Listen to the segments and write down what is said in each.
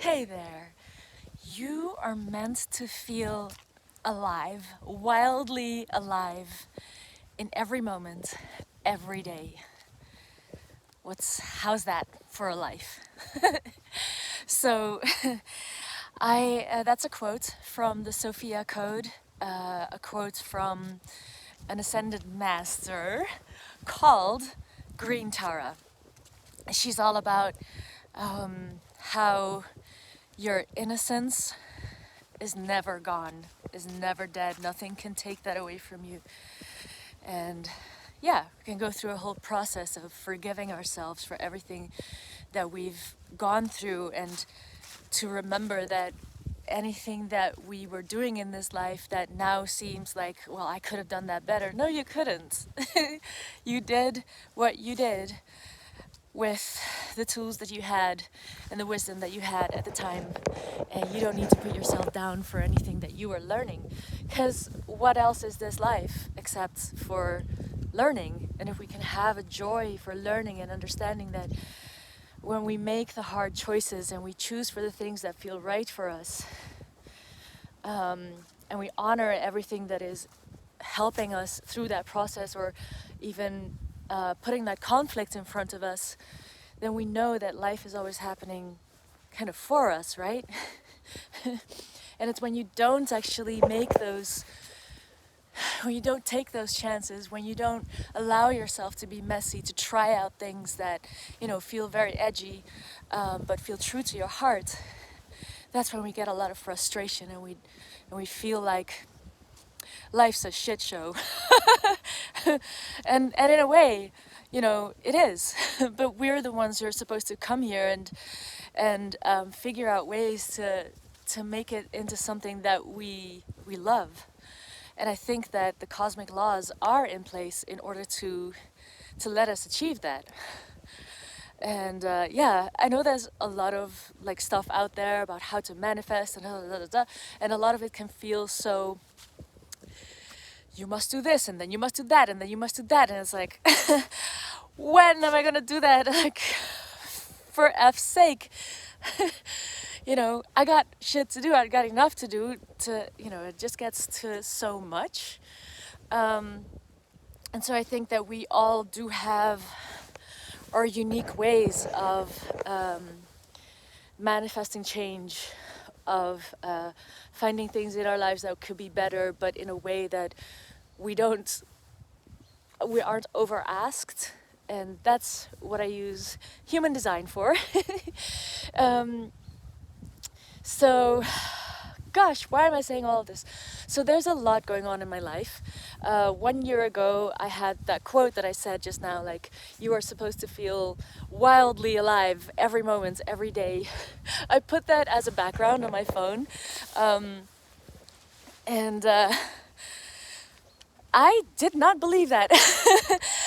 Hey there. You are meant to feel alive, wildly alive in every moment, every day. How's that for a life? So, that's a quote from the Sophia Code, a quote from an ascended master called Green Tara. She's all about how your innocence is never gone, is never dead. Nothing can take that away from you. And yeah, we can go through a whole process of forgiving ourselves for everything that we've gone through, and to remember that anything that we were doing in this life that now seems like, well, I could have done that better. No, you couldn't. You did what you did with the tools that you had and the wisdom that you had at the time, and you don't need to put yourself down for anything that you are learning, because what else is this life except for learning? And if we can have a joy for learning and understanding that when we make the hard choices and we choose for the things that feel right for us, and we honor everything that is helping us through that process, or even putting that conflict in front of us, then we know that life is always happening kind of for us, right? And it's when you don't actually when you don't take those chances, when you don't allow yourself to be messy, to try out things that, feel very edgy, but feel true to your heart, that's when we get a lot of frustration, and we feel like life's a shit show. and in a way, it is. But we're the ones who are supposed to come here and figure out ways to make it into something that we love. And I think that the cosmic laws are in place in order to let us achieve that. And I know there's a lot of stuff out there about how to manifest and a lot of it can feel so, you must do this, and then you must do that, and then you must do that, and it's like, when am I gonna do that? Like, for F's sake. I got shit to do. I got enough to do it just gets to so much. And so I think that we all do have our unique ways of manifesting change, of finding things in our lives that could be better, but in a way that we aren't over asked. And that's what I use human design for. So, gosh, why am I saying all of this? So there's a lot going on in my life. 1 year ago, I had that quote that I said just now, like, you are supposed to feel wildly alive every moment, every day. I put that as a background on my phone. And I did not believe that.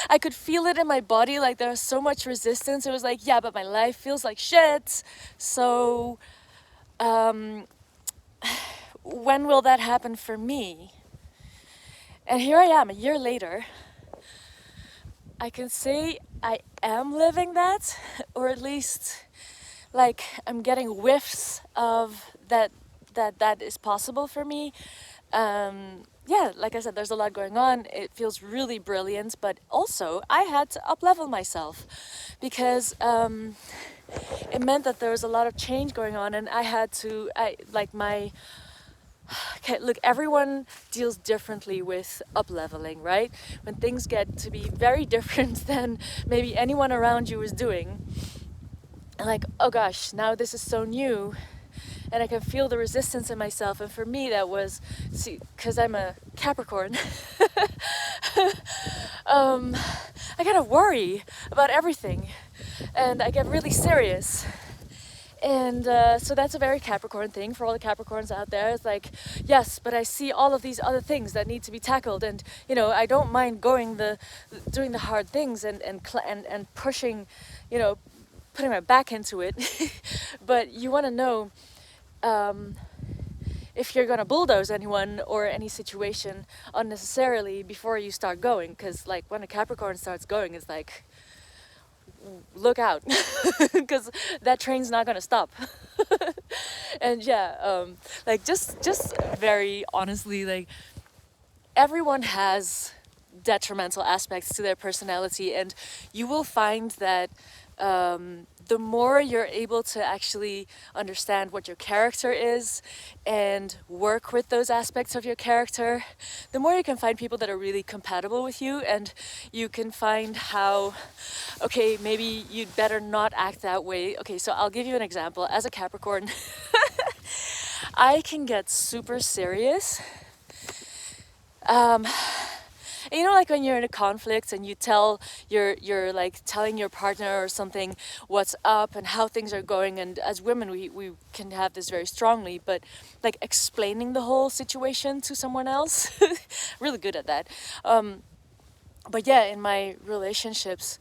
I could feel it in my body, like there was so much resistance. It was like, yeah, but my life feels like shit. So when will that happen for me? And here I am, a year later. I can say I am living that, or at least I'm getting whiffs of that is possible for me. Like I said, there's a lot going on. It feels really brilliant, but also I had to up-level myself because it meant that there was a lot of change going on, and okay, look, everyone deals differently with up-leveling, right? When things get to be very different than maybe anyone around you is doing, and oh gosh, now this is so new, and I can feel the resistance in myself. And for me, that was, because I'm a Capricorn, I kind of worry about everything, and I get really serious. And so that's a very Capricorn thing for all the Capricorns out there. It's like, yes, but I see all of these other things that need to be tackled, and I don't mind doing the hard things and pushing, putting my back into it. But you want to know if you're gonna bulldoze anyone or any situation unnecessarily before you start going, because when a Capricorn starts going, it's like, look out, because that train's not gonna stop. And yeah, like just very honestly, like everyone has detrimental aspects to their personality, and you will find that the more you're able to actually understand what your character is and work with those aspects of your character, the more you can find people that are really compatible with you, and you can find how, okay, maybe you'd better not act that way. Okay, so I'll give you an example. As a Capricorn, I can get super serious. You know, like when you're in a conflict and you tell you're like telling your partner or something what's up and how things are going, and as women we can have this very strongly, but like explaining the whole situation to someone else, really good at that. But yeah, in my relationships,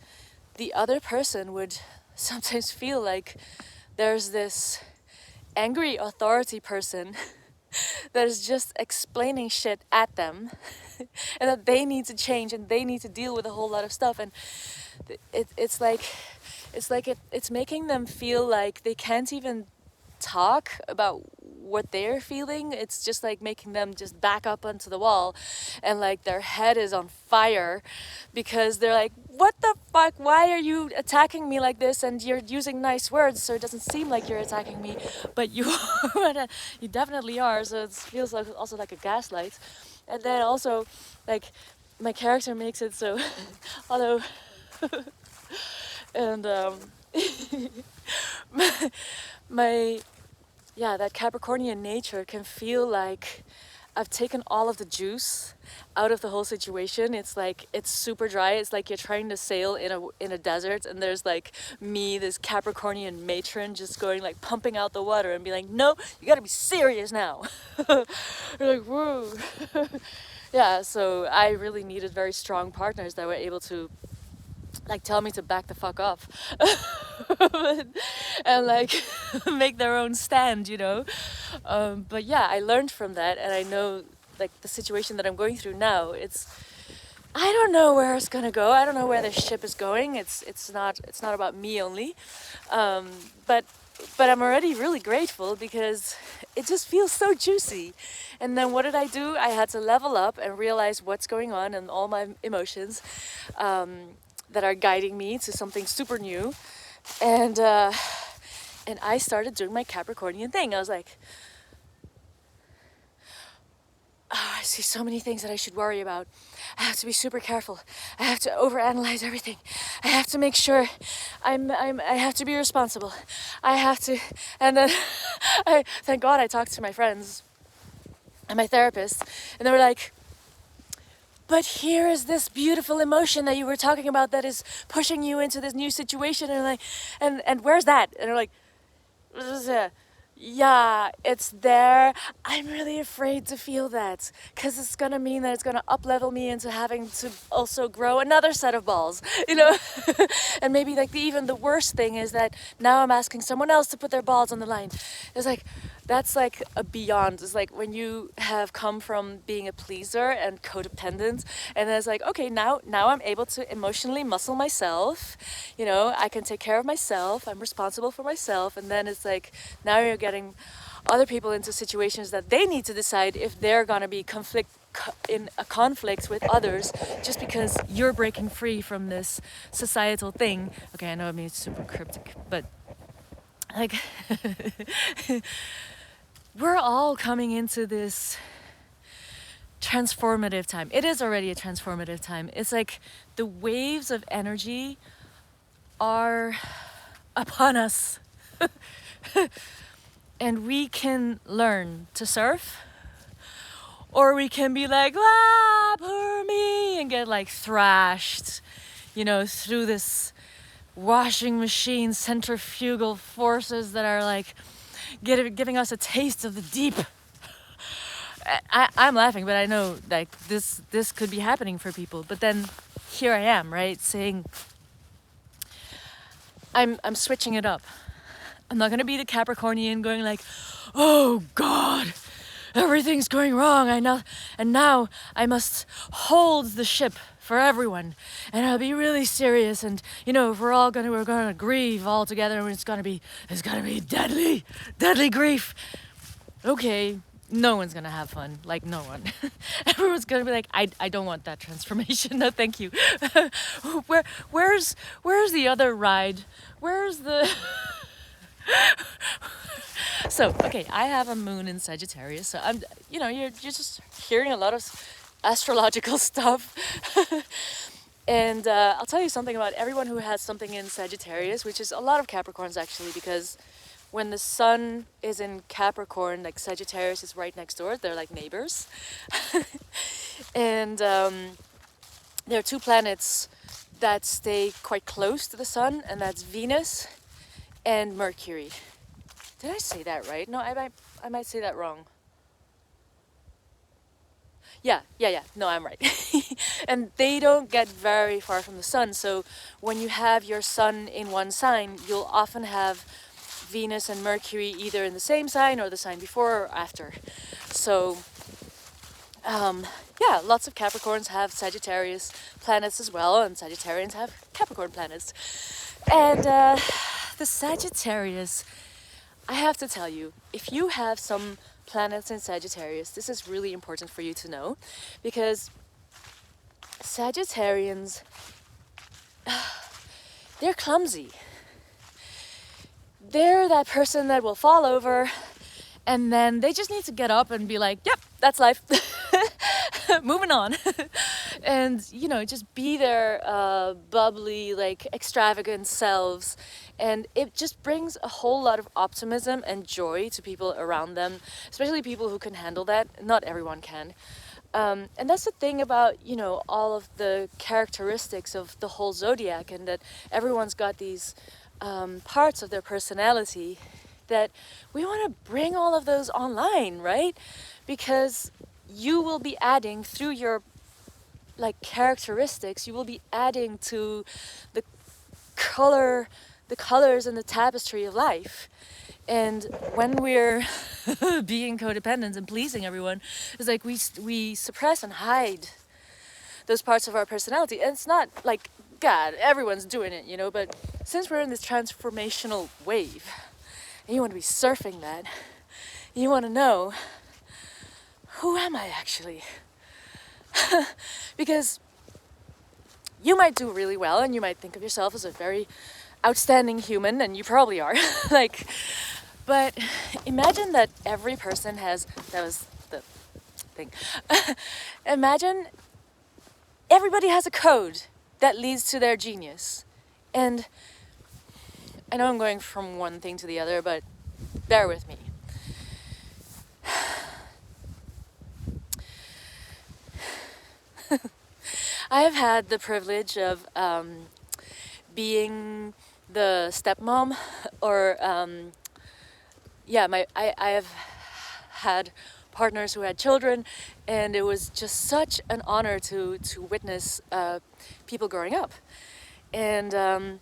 the other person would sometimes feel like there's this angry authority person that is just explaining shit at them and that they need to change and they need to deal with a whole lot of stuff, and it's like it's making them feel like they can't even talk about what they're feeling. It's just like making them just back up onto the wall, and like their head is on fire because they're like, what the fuck, why are you attacking me like this, and you're using nice words so it doesn't seem like you're attacking me, but you you definitely are, so it feels like also like a gaslight. And then also like my character makes it so although and my yeah, that Capricornian nature can feel like I've taken all of the juice out of the whole situation. It's like it's super dry. It's like you're trying to sail in a desert, and there's like me, this Capricornian matron, just going like pumping out the water and be like, no, you gotta be serious now. You're like, whoa. Yeah, so I really needed very strong partners that were able to like tell me to back the fuck off and like make their own stand, you know. But yeah, I learned from that, and I know like the situation that I'm going through now, I don't know where it's gonna go. I don't know where the ship is going. It's not about me only, but I'm already really grateful because it just feels so juicy. And then what did I do? I had to level up and realize what's going on and all my emotions that are guiding me to something super new. And I started doing my Capricornian thing. I was like, oh, I see so many things that I should worry about. I have to be super careful. I have to overanalyze everything. I have to make sure I have to be responsible. I have to, and then thank God I talked to my friends and my therapist, and they were like, but here is this beautiful emotion that you were talking about that is pushing you into this new situation, and like, and where's that? And they're like, yeah, it's there. I'm really afraid to feel that because it's gonna mean that it's gonna up-level me into having to also grow another set of balls, you know. And maybe like even the worst thing is that now I'm asking someone else to put their balls on the line. It's like that's like a beyond. It's like when you have come from being a pleaser and codependent, and then it's like, okay, now I'm able to emotionally muscle myself, you know, I can take care of myself, I'm responsible for myself. And then it's like now you're getting other people into situations that they need to decide if they're gonna be in a conflict with others just because you're breaking free from this societal thing. Okay, I know, I mean, it's super cryptic, but like we're all coming into this transformative time. It is already a transformative time. It's like the waves of energy are upon us. And we can learn to surf, or we can be like, ah, poor me, and get like thrashed, you know, through this washing machine centrifugal forces that are like giving us a taste of the deep. I'm laughing, but I know like this could be happening for people. But then here I am, right, saying I'm switching it up. I'm not gonna be the Capricornian going like, oh God, everything's going wrong. And now I must hold the ship for everyone, and I'll be really serious. And if we're gonna grieve all together, and it's gonna be deadly grief. Okay, no one's gonna have fun. Like, no one. Everyone's gonna be like, I don't want that transformation. No, thank you. Where's the other ride? Where's the So, okay, I have a moon in Sagittarius, so I'm, you're just hearing a lot of astrological stuff. And I'll tell you something about everyone who has something in Sagittarius, which is a lot of Capricorns actually, because when the sun is in Capricorn, like Sagittarius is right next door, they're like neighbors. And there are two planets that stay quite close to the sun, and that's Venus and Mercury. Did I say that right? No, I might say that wrong. Yeah. No, I'm right. And they don't get very far from the sun. So when you have your sun in one sign, you'll often have Venus and Mercury either in the same sign or the sign before or after. So, lots of Capricorns have Sagittarius planets as well, and Sagittarians have Capricorn planets. And the Sagittarius, I have to tell you, if you have some planets in Sagittarius, this is really important for you to know, because Sagittarians, they're clumsy. They're that person that will fall over, and then they just need to get up and be like, yep, that's life. Moving on. And, just be their bubbly, like, extravagant selves. And it just brings a whole lot of optimism and joy to people around them, especially people who can handle that. Not everyone can. And that's the thing about, all of the characteristics of the whole zodiac, and that everyone's got these parts of their personality that we want to bring all of those online, right? Because you will be adding through your characteristics, you will be adding to the colors and the tapestry of life. And when we're being codependent and pleasing everyone, it's like we suppress and hide those parts of our personality. And it's not like, God, everyone's doing it, but since we're in this transformational wave, and you want to be surfing that, you want to know, who am I actually? Because you might do really well, and you might think of yourself as a very outstanding human, and you probably are. But imagine that every person has, that was the thing. Imagine everybody has a code that leads to their genius. And I know I'm going from one thing to the other, but bear with me. I have had the privilege of being the stepmom, or I have had partners who had children, and it was just such an honor to witness people growing up, and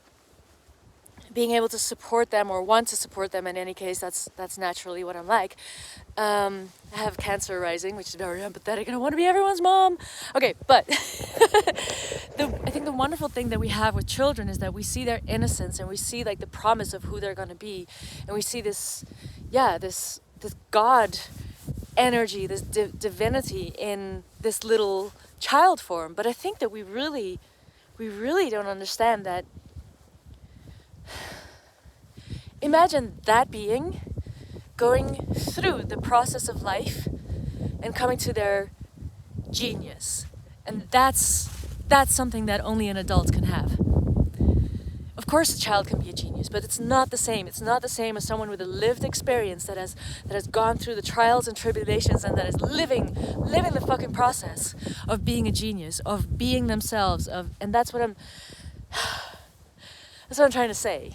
being able to support them, or want to support them. In any case, that's naturally what I'm like. I have Cancer rising, which is very empathetic, and I want to be everyone's mom. Okay, but I think the wonderful thing that we have with children is that we see their innocence, and we see like the promise of who they're going to be, and we see this God energy, this divinity in this little child form. But I think that we really don't understand that. Imagine that being going through the process of life and coming to their genius. And that's something that only an adult can have. Of course a child can be a genius, but it's not the same. It's not the same as someone with a lived experience that has gone through the trials and tribulations, and that is living the fucking process of being a genius, of being themselves, and that's what I'm trying to say.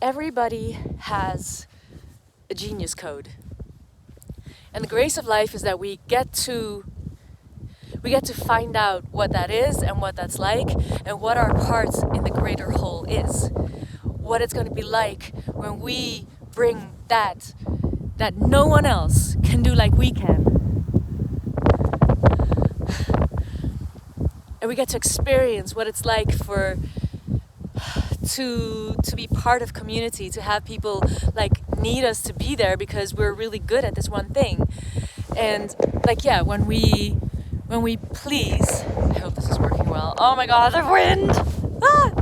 Everybody has a genius code. And the grace of life is that we get to find out what that is, and what that's like, and what our parts in the greater whole is. What it's going to be like when we bring that that no one else can do like we can. And we get to experience what it's like to be part of community, to have people like need us to be there because we're really good at this one thing. And like, yeah, when we please, I hope this is working well. Oh my god, the wind! Ah!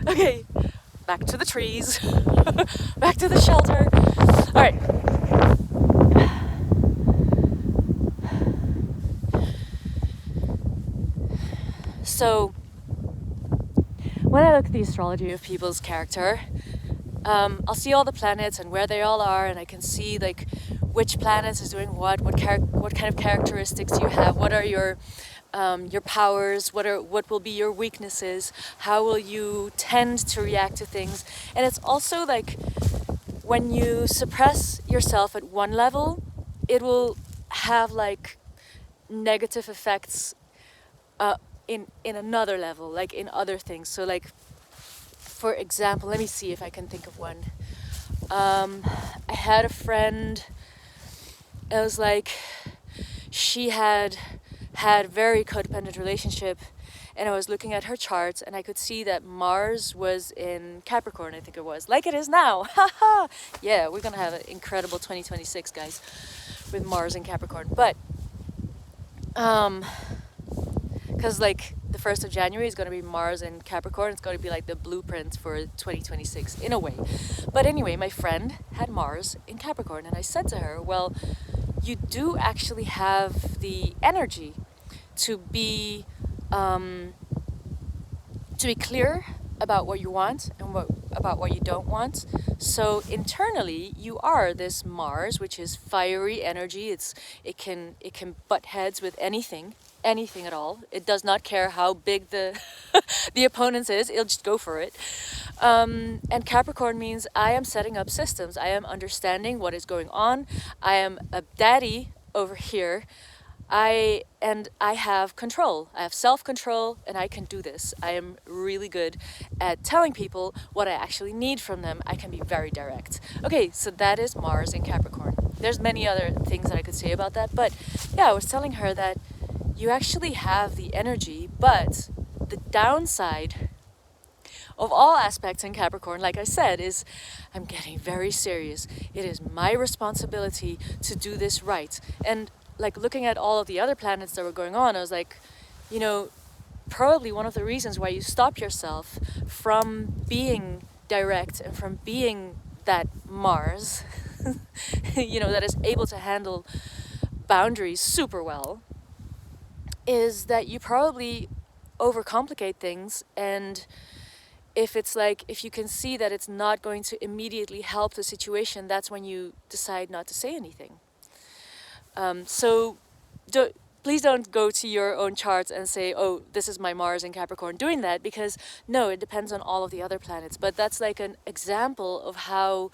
Okay, back to the trees, back to the shelter. All right. So when I look at the astrology of people's character, I'll see all the planets and where they all are, and I can see like which planets is doing what kind of characteristics do you have, what are your powers, what will be your weaknesses, how will you tend to react to things. And it's also like when you suppress yourself at one level, it will have like negative effects in another level, like in other things. So like, for example, let me see if I can think of one. I had a friend, it was like she had very codependent relationship, and I was looking at her charts and I could see that Mars was in Capricorn, I think it was, like it is now. Haha. Yeah, we're gonna have an incredible 2026, guys, with Mars in Capricorn. But because like the 1st of January is going to be Mars in Capricorn. It's going to be like the blueprint for 2026 in a way. But anyway, my friend had Mars in Capricorn, and I said to her, well, you do actually have the energy to be clear about what you want and about what you don't want. So internally, you are this Mars, which is fiery energy. It can butt heads with anything at all. It does not care how big the the opponent is. It'll just go for it. And Capricorn means I am setting up systems. I am understanding what is going on. I am a daddy over here. I have control. I have self-control, and I can do this. I am really good at telling people what I actually need from them. I can be very direct. Okay, so that is Mars in Capricorn. There's many other things that I could say about that, but yeah, I was telling her that you actually have the energy, but the downside of all aspects in Capricorn, like I said, is I'm getting very serious. It is my responsibility to do this right. And like looking at all of the other planets that were going on, I was like, you know, probably one of the reasons why you stop yourself from being direct and from being that Mars, you know, that is able to handle boundaries super well, is that you probably overcomplicate things. And if you can see that it's not going to immediately help the situation, that's when you decide not to say anything. So please don't go to your own charts and say, oh, this is my Mars in Capricorn doing that, because no, it depends on all of the other planets. But that's like an example of how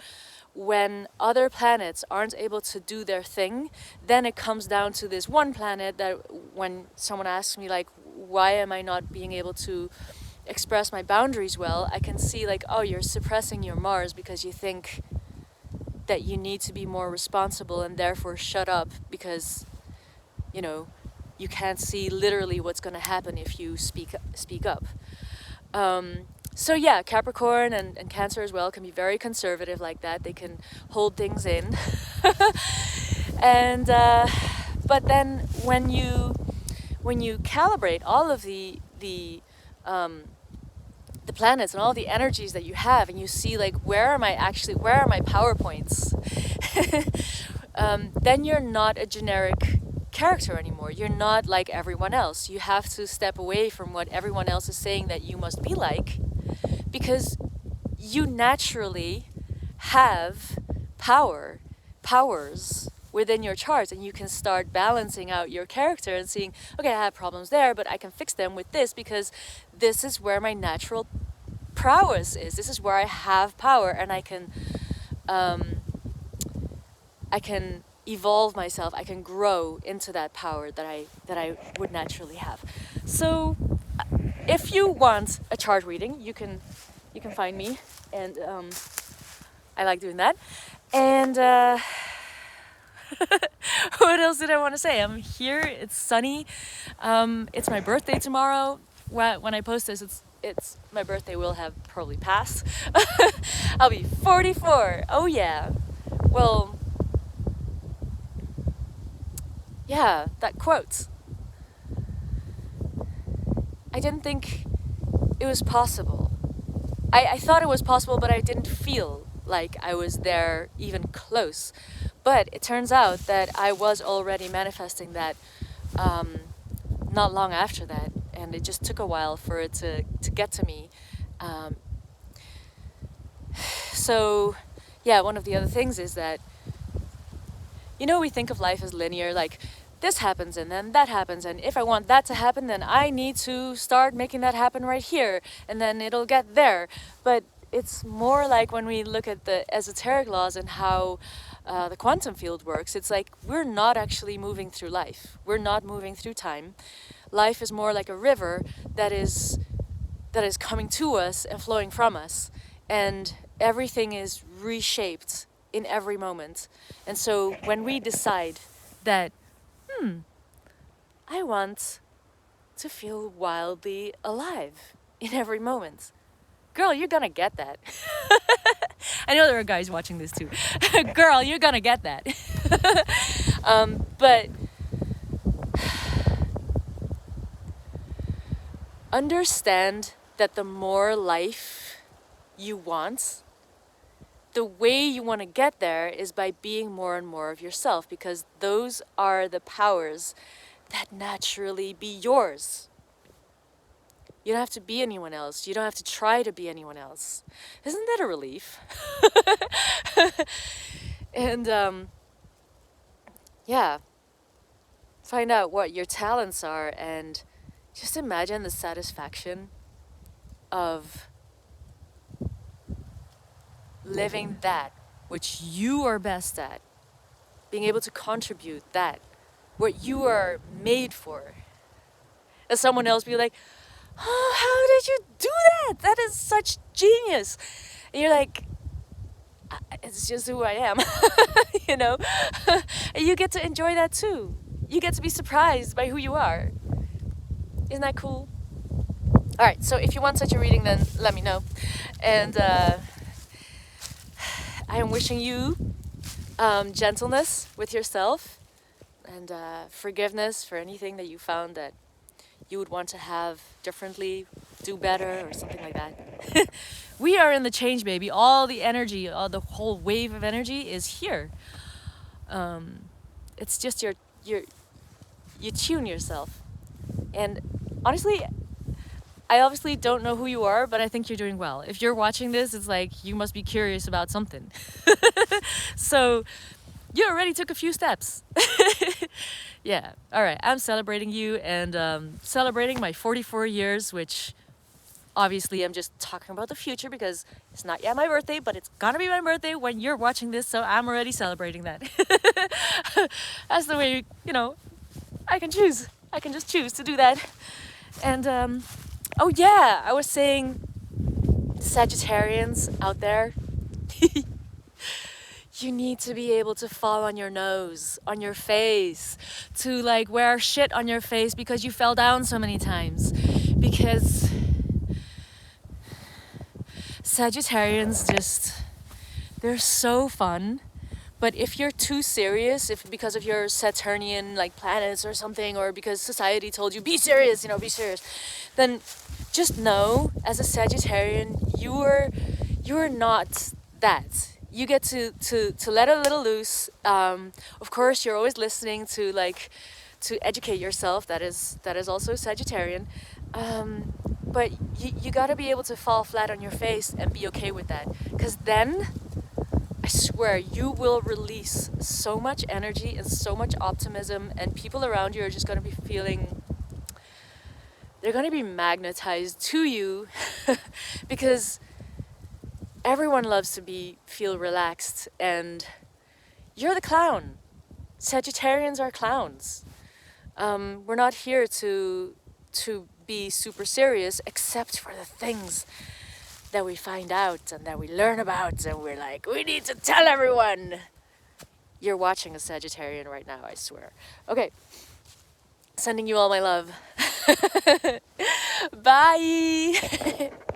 when other planets aren't able to do their thing, then it comes down to this one planet that when someone asks me like, why am I not being able to express my boundaries well, I can see like, oh, you're suppressing your Mars because you think that you need to be more responsible and therefore shut up because, you know, you can't see literally what's going to happen if you speak up. So yeah, Capricorn and Cancer as well can be very conservative like that. They can hold things in. And but then when you calibrate all of the planets and all the energies that you have, and you see like where are my power points, then you're not a generic character anymore. You're not like everyone else. You have to step away from what everyone else is saying that you must be like, because you naturally have powers within your charts, and you can start balancing out your character and seeing, okay, I have problems there, but I can fix them with this because this is where my natural prowess is. This is where I have power, and I can evolve myself. I can grow into that power that I would naturally have. So if you want a chart reading, you can find me, and I like doing that. And what else did I want to say? I'm here. It's sunny. It's my birthday tomorrow. When I post this, it's my birthday will have probably passed. I'll be 44. Oh yeah. Well, yeah, that quote. I didn't think it was possible. I thought it was possible, but I didn't feel like I was there even close. But it turns out that I was already manifesting that not long after that, and it just took a while for it to get to me. So, yeah, one of the other things is that, we think of life as linear, like this happens and then that happens, and if I want that to happen, then I need to start making that happen right here, and then it'll get there. But it's more like when we look at the esoteric laws and how the quantum field works, it's like we're not actually moving through life. We're not moving through time. Life is more like a river that is coming to us and flowing from us, and everything is reshaped in every moment. And so when we decide that, I want to feel wildly alive in every moment, girl, you're gonna get that. I know there are guys watching this too. Girl, you're gonna get that. But understand that the more life you want, the way you want to get there is by being more and more of yourself, because those are the powers that naturally be yours. You don't have to be anyone else. You don't have to try to be anyone else. Isn't that a relief? And yeah, find out what your talents are, and just imagine the satisfaction of living that which you are best at, being able to contribute that, what you are made for. And someone else be like, oh, how did you do that? That is such genius. And you're like, it's just who I am, And you get to enjoy that too. You get to be surprised by who you are. Isn't that cool? All right, so if you want such a reading, then let me know. And I am wishing you gentleness with yourself, and forgiveness for anything that you found that you would want to have differently, do better, or something like that. We are in the change, baby. All the energy, the whole wave of energy is here. It's just you tune yourself. And honestly, I obviously don't know who you are, but I think you're doing well. If you're watching this, it's like you must be curious about something. So you already took a few steps. Yeah. All right. I'm celebrating you, and celebrating my 44 years, which obviously I'm just talking about the future because it's not yet my birthday, but it's gonna be my birthday when you're watching this, so I'm already celebrating that. That's the way, I can choose. I can just choose to do that. And oh yeah, I was saying, Sagittarians out there, you need to be able to fall on your nose, on your face, to like wear shit on your face because you fell down so many times. Because Sagittarians they're so fun. But if you're too serious, if because of your Saturnian like planets or something, or because society told you be serious, be serious, then just know, as a Sagittarian, you're not that. You get to let a little loose. Of course, you're always listening to educate yourself. That is also Sagittarian. But you got to be able to fall flat on your face and be okay with that, because then I swear you will release so much energy and so much optimism, and people around you are just going to be feeling, they're going to be magnetized to you because everyone loves to feel relaxed, and you're the clown. Sagittarians are clowns. We're not here to be super serious, except for the things that we find out and that we learn about, and we're like, we need to tell everyone. You're watching a Sagittarian right now, I swear. Okay, sending you all my love. Bye.